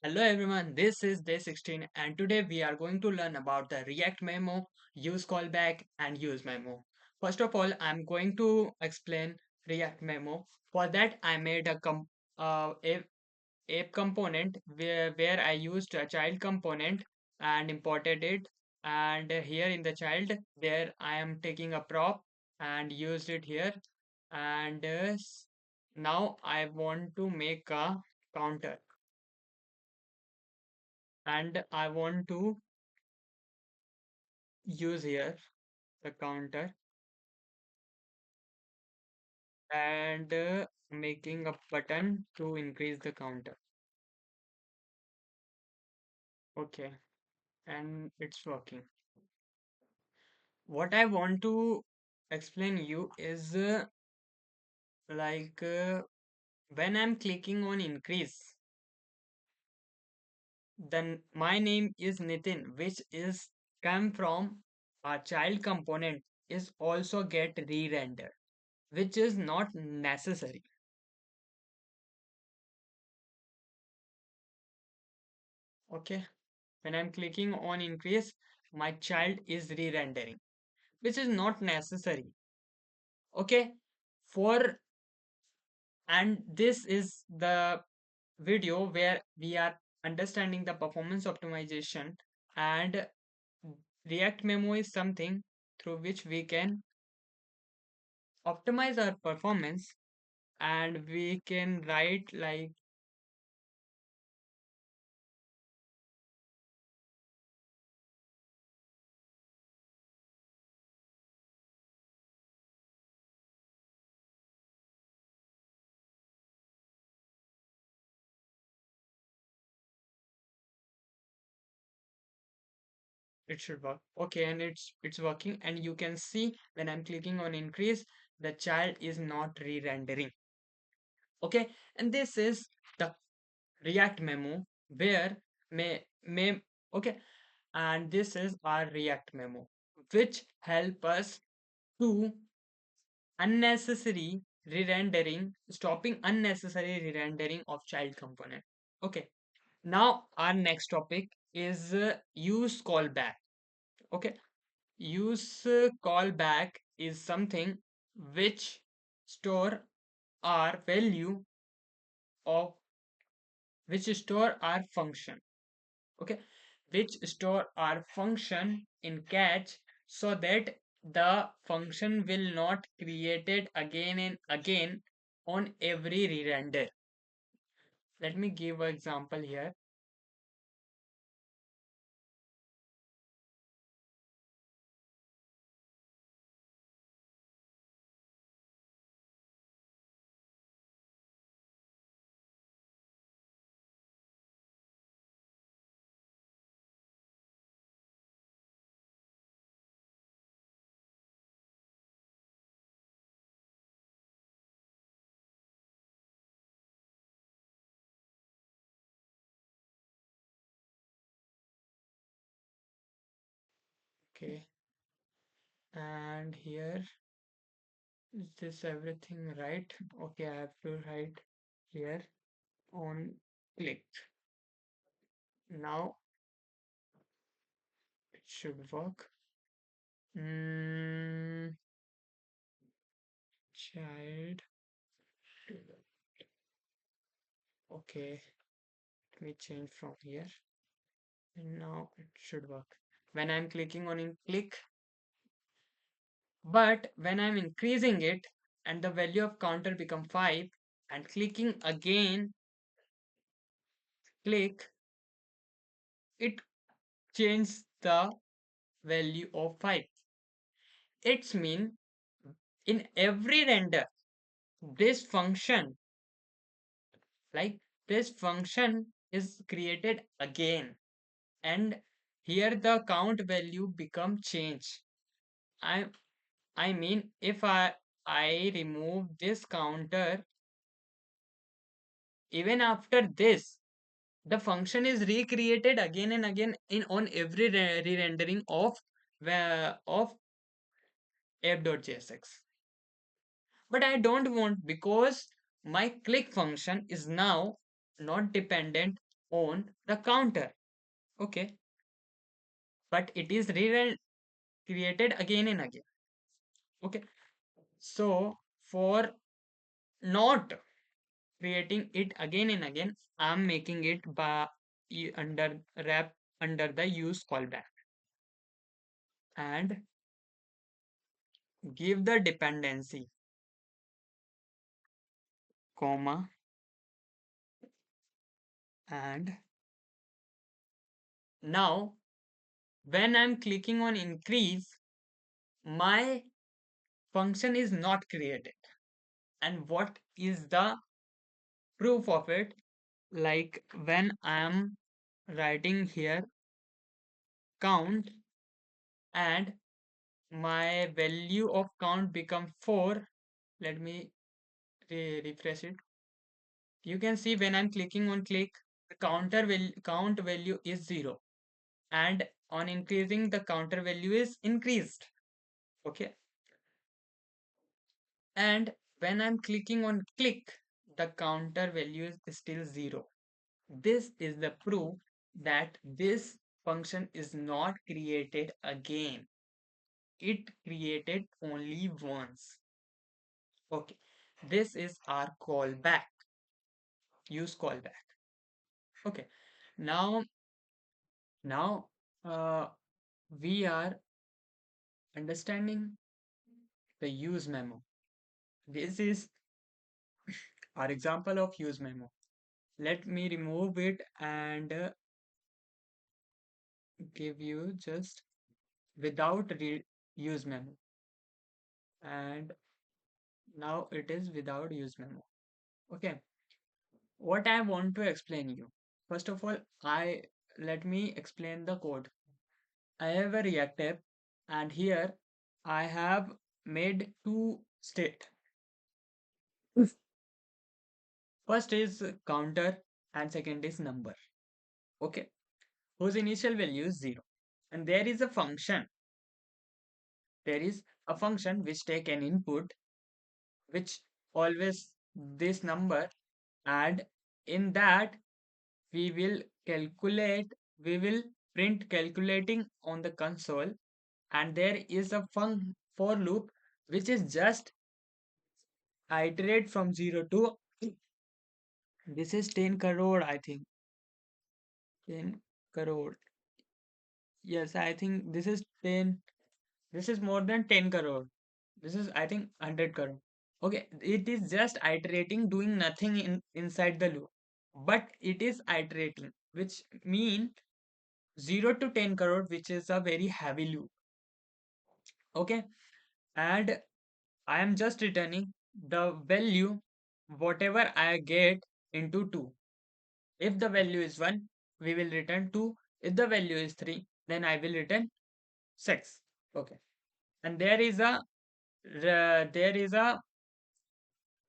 Hello everyone, this is day 16 and today we are going to learn about the React memo, use callback and use memo. First of all, I'm going to explain React memo. For that, I made a component where I used a child component and imported it. And here in the child, there I am taking a prop and used it here. And now I want to make a counter and I want to use here the counter and making a button to increase the counter. Okay, and it's working. What I want to explain you is like when I'm clicking on increase, then my name is Nitin, which is come from a child component is also get re-rendered, which is not necessary. Okay, when I'm clicking on increase, my child is re-rendering, which is not necessary. Okay, for and this is the video where we are understanding the performance optimization and React memo is something through which we can optimize our performance and we can write like it should work. Okay, and it's working and you can see when I'm clicking on increase, the child is not re-rendering. Okay, and this is the React memo where may okay, and this is our React memo which help us to unnecessary re-rendering, stopping unnecessary re-rendering of child component. Okay, now our next topic is use callback. Okay, use callback is something which store our value of which store our function. Okay, which store our function in catch so that the function will not created again and again on every re-render. Let me give an example here. Okay, and here is this everything right? Okay, I have to write here on click. Now it should work. Child. Okay, let me change from here. And now it should work. When I'm clicking on in click, but when I'm increasing it and the value of counter become 5 and clicking again, click, it changes the value of 5. It's mean in every render, this function, like this function is created again and here the count value become change. I I mean if I remove this counter even after this the function is recreated again and again in on every re-rendering of app.jsx. But I don't want because my click function is now not dependent on the counter. Okay, but it is created again and again. Okay, so for not creating it again and again, I'm making it by under wrap under the use callback and give the dependency, comma, and now when I'm clicking on increase, my function is not created. And what is the proof of it? Like when I'm writing here count and my value of count become 4. Let me refresh it. You can see when I'm clicking on click, the count value is 0, and on increasing the counter value is increased. Okay, and when I'm clicking on click, the counter value is still 0. This is the proof that this function is not created again. It created only once. Okay, this is our callback, use callback. Okay, now now uh, we are understanding the use memo. This is our example of use memo. Let me remove it and give you just without use memo, and now it is without use memo. Okay, what I want to explain you, first of all, I let me explain the code. I have a React app, and here I have made two state. First is counter and second is number. Okay, whose initial value is 0. And there is a function which take an input, which always this number, and in that we will calculate, we will print calculating on the console, and there is a for loop which is just iterate from 0 to this is 10 crore, I think. 10 crore. Yes, I think this is 10. This is more than 10 crore. This is, I think, 100 crore. Okay, it is just iterating, doing nothing inside the loop. But it is iterating, which mean 0 to 10 crore, which is a very heavy loop. Okay, and I am just returning the value, whatever I get into 2. If the value is 1, we will return 2. If the value is 3, then I will return 6. Okay, and there is a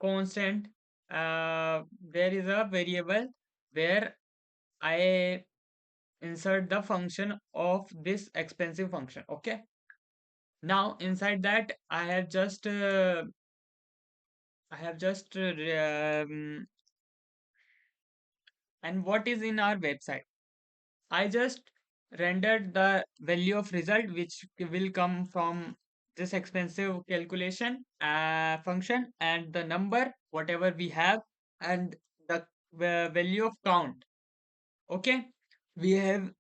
constant, there is a variable where I insert the function of this expensive function. Okay, now inside that I have just and what is in our website, I just rendered the value of result which will come from this expensive calculation function, and the number whatever we have, and the value of count. Okay, we have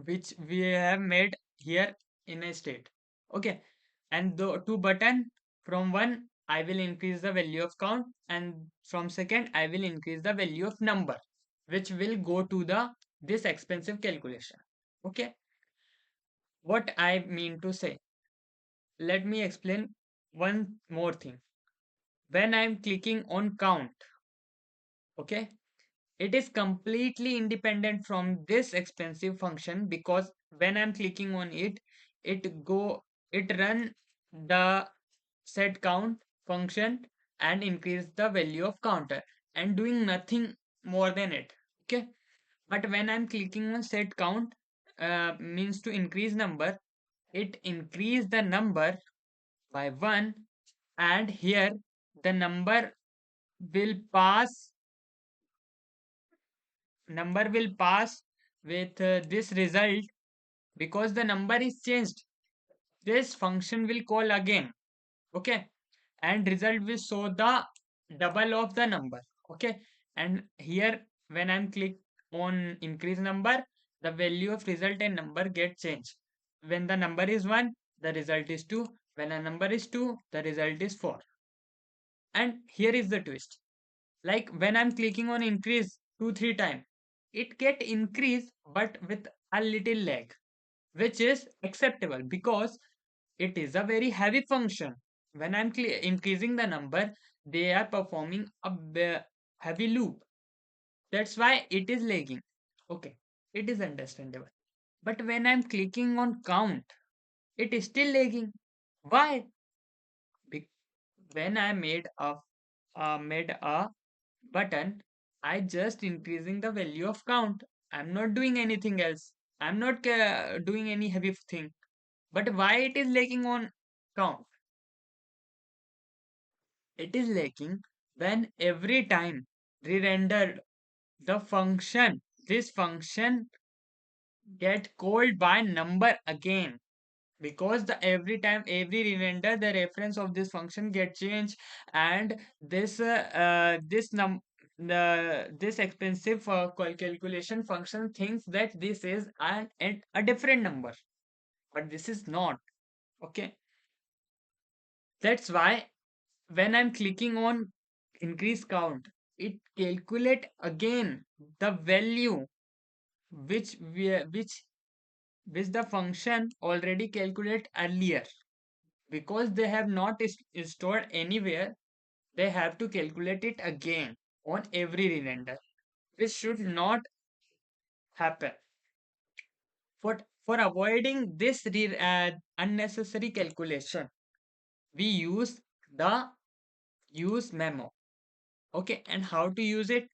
which we have made here in a state. Okay, and the two button, from one I will increase the value of count, and from second I will increase the value of number, which will go to the this expensive calculation. Okay, what I mean to say, let me explain one more thing. When I'm clicking on count, okay, it is completely independent from this expensive function, because when I'm clicking on it, it run the set count function and increase the value of counter and doing nothing more than it. Okay, but when I'm clicking on set count, means to increase number, it increase the number by 1, and here the number will pass number will pass with this result because the number is changed. This function will call again, okay, and result will show the double of the number, okay. And here when I'm click on increase number, the value of result and number get changed. When the number is 1, the result is 2. When a number is 2, the result is 4. And here is the twist. Like when I'm clicking on increase 2 3 times, it get increased but with a little lag, which is acceptable because it is a very heavy function. When I'm increasing the number, they are performing a heavy loop. That's why it is lagging. Okay, it is understandable. But when I'm clicking on count, it is still lagging. Why? Be- when I made a button, I just increasing the value of count. I'm not doing anything else. I'm not doing any heavy thing. But why it is lagging on count? It is lacking when every time re-rendered the function, this function get called by number again, because the every time every re-render the reference of this function get changed, and this expensive calculation function thinks that this is a different number, but this is not, okay. That's why when I'm clicking on increase count, it calculate again the value which which the function already calculate earlier, because they have not stored anywhere. They have to calculate it again on every reminder, which should not happen. For avoiding this unnecessary calculation, we use the use memo. Okay, and how to use it?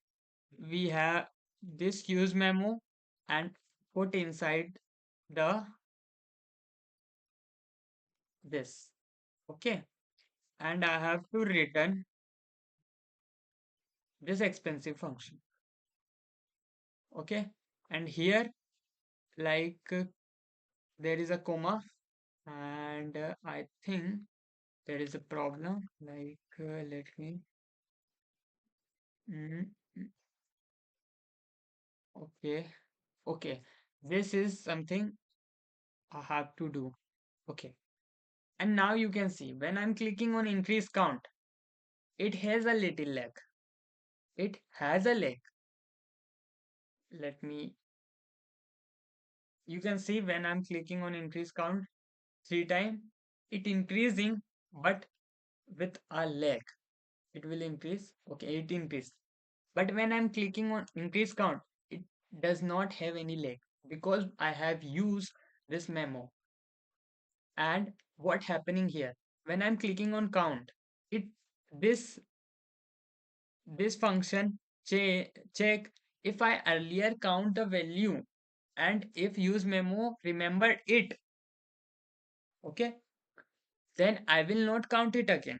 We have this use memo and put inside the this. Okay, and I have to return this expensive function. Okay, and here like there is a comma, and I think there is a problem. Like let me. Mm, mm, okay, okay. This is something I have to do. Okay, and now you can see when I'm clicking on increase count, it has a little lag. It has a lag. Let me. You can see when I'm clicking on increase count 3 times, it increasing, but with a lag. It will increase. Okay, it increase. But when I'm clicking on increase count, it does not have any lag because I have used this memo. And what happening here? When I'm clicking on count, it this this function check if I earlier count the value, and if use memo remembered it, okay, then I will not count it again.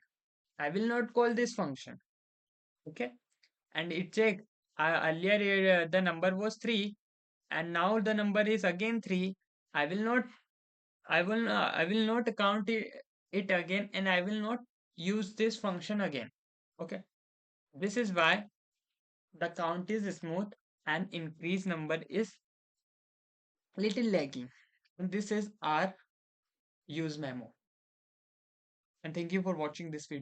I will not call this function, okay. And it check earlier the number was 3, and now the number is again 3. I will not I will not count it again, and I will not use this function again, okay. This is why the count is smooth and increase number is little lagging. And this is our use memo. And thank you for watching this video.